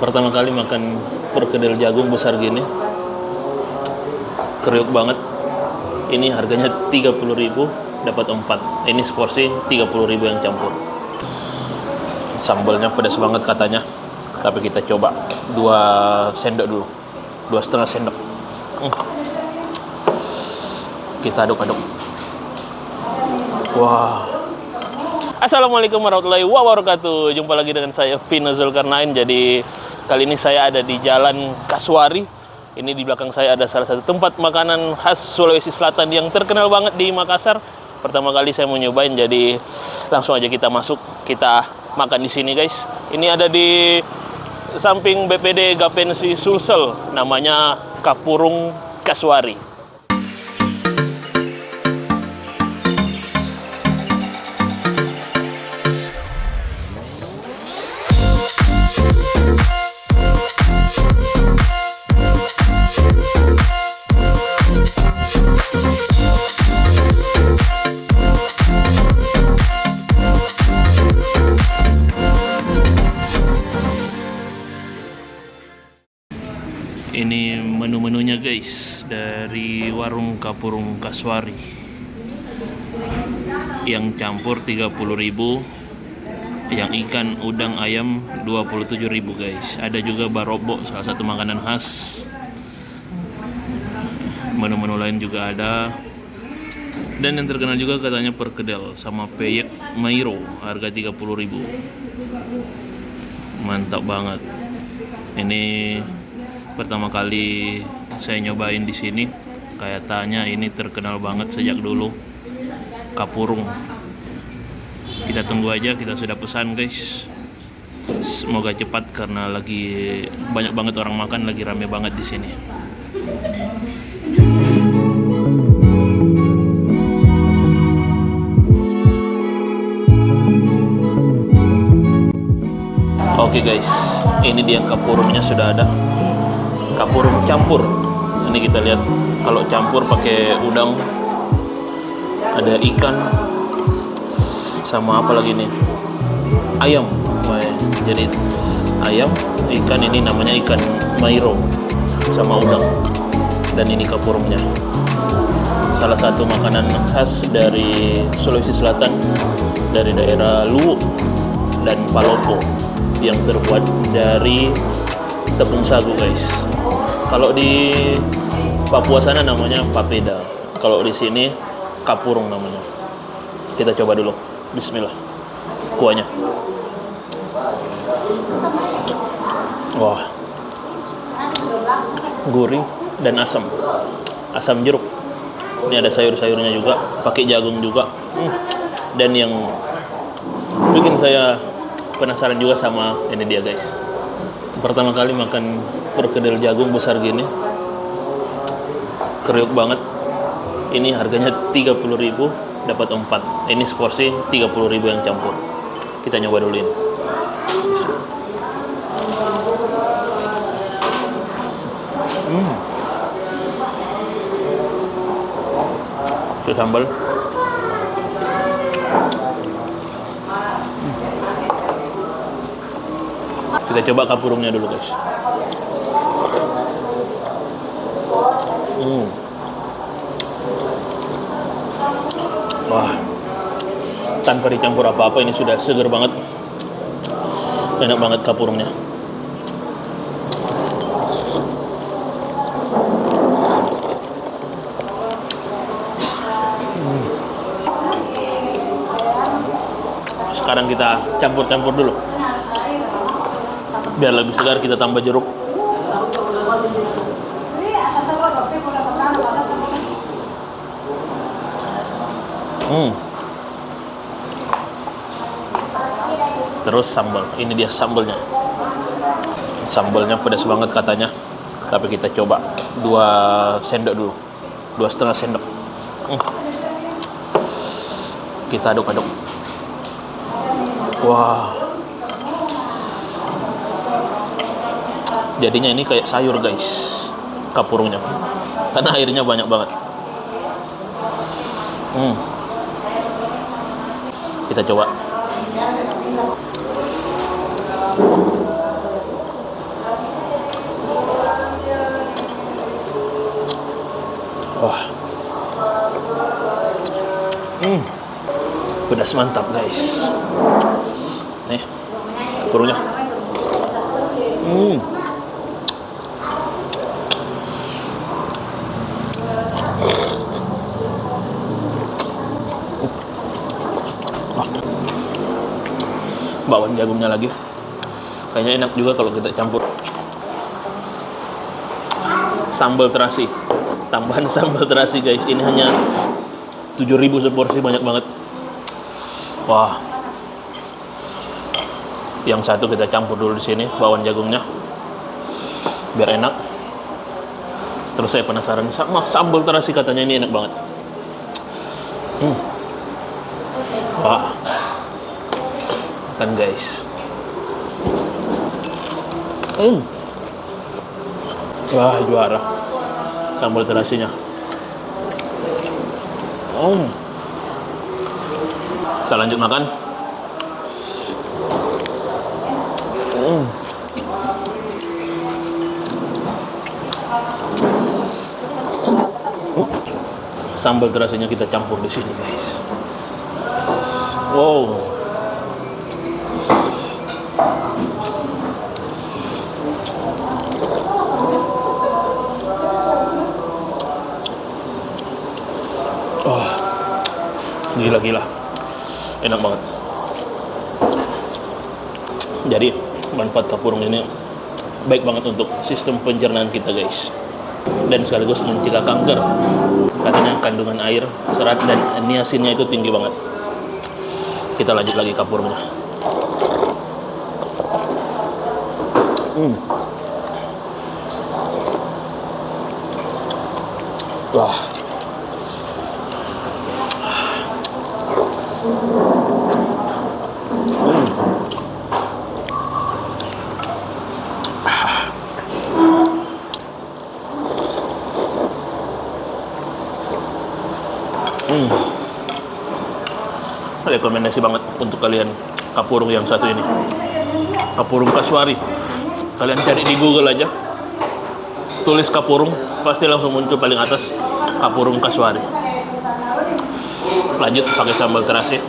Pertama kali makan perkedel jagung besar gini, kriuk banget. Ini harganya 30.000, dapat 4. Ini seporsi 30.000 yang campur. Sambalnya pedas banget katanya, tapi kita coba 2 sendok dulu, 2,5 sendok. Kita aduk-aduk. Wah. Assalamualaikum warahmatullahi wabarakatuh. Jumpa lagi dengan saya Vino Zulkarnain. Jadi kali ini saya ada di Jalan Kasuari. Ini di belakang saya ada salah satu tempat makanan khas Sulawesi Selatan yang terkenal banget di Makassar. Pertama kali saya mau nyobain, jadi langsung aja kita masuk, kita makan di sini, guys. Ini ada di samping BPD Gapensi Sulsel, namanya Kapurung Kasuari. Ini menu-menunya, guys, dari warung Kapurung Kasuari. Yang campur 30.000, yang ikan udang ayam 27.000, guys. Ada juga barobok, salah satu makanan khas. Menu-menu lain juga ada. Dan yang terkenal juga katanya perkedel sama peyek mairo, harga 30.000. Mantap banget. Ini pertama kali saya nyobain di sini. Kayak tanya, ini terkenal banget sejak dulu, Kapurung. Kita tunggu aja, kita sudah pesan, guys. Semoga cepat karena lagi banyak banget orang makan, lagi rame banget di sini. Oke, guys, ini dia kapurungnya sudah ada. Kapurung campur. Ini kita lihat, kalau campur pakai udang, ada ikan, sama apa lagi nih? Ayam. Jadi ayam, ikan, ini namanya ikan mairo, sama udang. Dan ini kapurungnya. Salah satu makanan khas dari Sulawesi Selatan, dari daerah Luwu dan Palopo, yang terbuat dari tepung sagu, guys. Kalau di Papua sana namanya papeda. Kalau di sini kapurung namanya. Kita coba dulu. Bismillah. Kuahnya. Wah. Gurih dan asam. Asam jeruk. Ini ada sayur-sayurnya juga, pakai jagung juga. Dan yang bikin saya penasaran juga sama ini dia, guys. Pertama kali makan perkedel jagung besar gini, kriuk banget. Ini harganya 30.000, dapat 4. Ini seporsi 30.000 yang campur. Kita nyoba dulu ini. Itu sambal. Kita coba kapurungnya dulu, guys. Wah, tanpa dicampur apa-apa, ini sudah seger banget. Enak banget kapurungnya. Sekarang kita campur-campur dulu. Biar lebih segar, kita tambah jeruk. Terus sambal. Ini dia sambalnya. Sambalnya pedas banget katanya, tapi kita coba 2 sendok dulu, 2,5 sendok. Kita aduk-aduk. Wah. Jadinya ini kayak sayur, guys, kapurungnya, karena airnya banyak banget. Kita coba. Pedas mantap guys. Nih kapurungnya. Bawang jagungnya lagi. Kayaknya enak juga kalau kita campur sambal terasi. Tambahan sambal terasi guys. Ini hanya 7.000 seporsi, banyak banget. Wah. Yang satu kita campur dulu di sini bawang jagungnya. Biar enak. Terus saya penasaran sama sambal terasi, katanya ini enak banget. Wah. Kan guys. Wah, juara sambal terasinya. Kita lanjut makan. Sambal terasinya kita campur di sini guys. Wow. Gila-gila, enak banget. Jadi manfaat kapurung ini baik banget untuk sistem pencernaan kita guys, dan sekaligus mencegah kanker. Katanya kandungan air, serat, dan niasinnya itu tinggi banget. Kita lanjut lagi kapurungnya. Wah. Rekomendasi banget untuk kalian kapurung yang satu ini, kapurung kasuari. Kalian cari di Google aja, tulis kapurung, pasti langsung muncul paling atas kapurung kasuari. Lanjut pakai sambal terasi.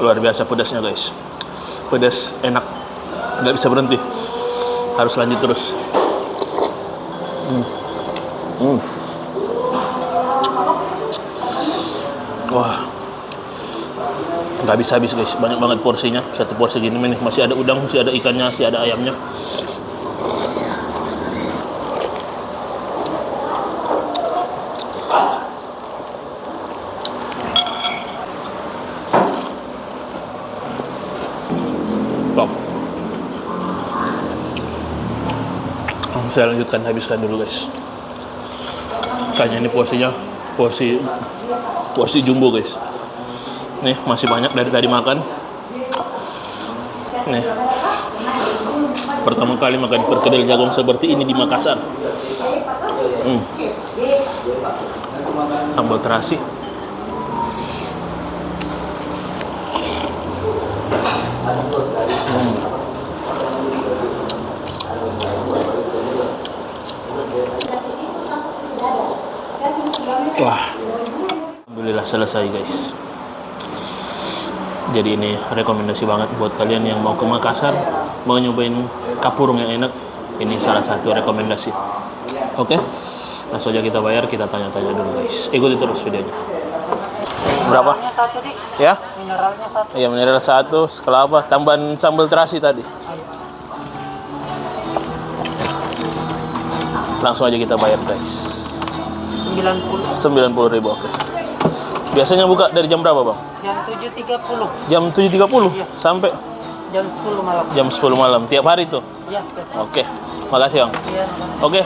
Luar biasa pedasnya guys. Pedas enak, nggak bisa berhenti, harus lanjut terus. Wah, nggak bisa habis guys, banyak banget porsinya. Satu porsi gini nih, masih ada udang, masih ada ikannya, masih ada ayamnya. Top. Saya lanjutkan, habiskan dulu guys. Kayaknya ini porsinya porsi jumbo guys. Nih masih banyak dari tadi makan. Nih pertama kali makan perkedel jagung seperti ini di Makassar. Sambal terasi. Wah, alhamdulillah selesai guys. Jadi ini rekomendasi banget buat kalian yang mau ke Makassar, mau nyobain kapurung yang enak. Ini salah satu rekomendasi. Oke, langsung aja kita bayar, kita tanya-tanya dulu guys. Ikuti terus videonya. Berapa? Satu, ya? Mineralnya satu. Iya, mineral satu. Setelah apa? Tambahan sambal terasi tadi. Langsung aja kita bayar guys. 90.000. Oke. Biasanya buka dari jam berapa bang? Jam 7.30. Jam 7.30 Iya. Sampai Jam 10 malam. jam 10 malam. Tiap hari tuh? Iya. Oke. Makasih bang. Iya. Oke.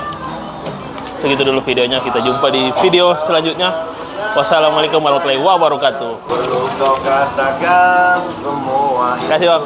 Segitu dulu videonya. Kita jumpa di video selanjutnya. Wassalamualaikum warahmatullahi wabarakatuh. Perlu kau katakan semua. Terima kasih bang.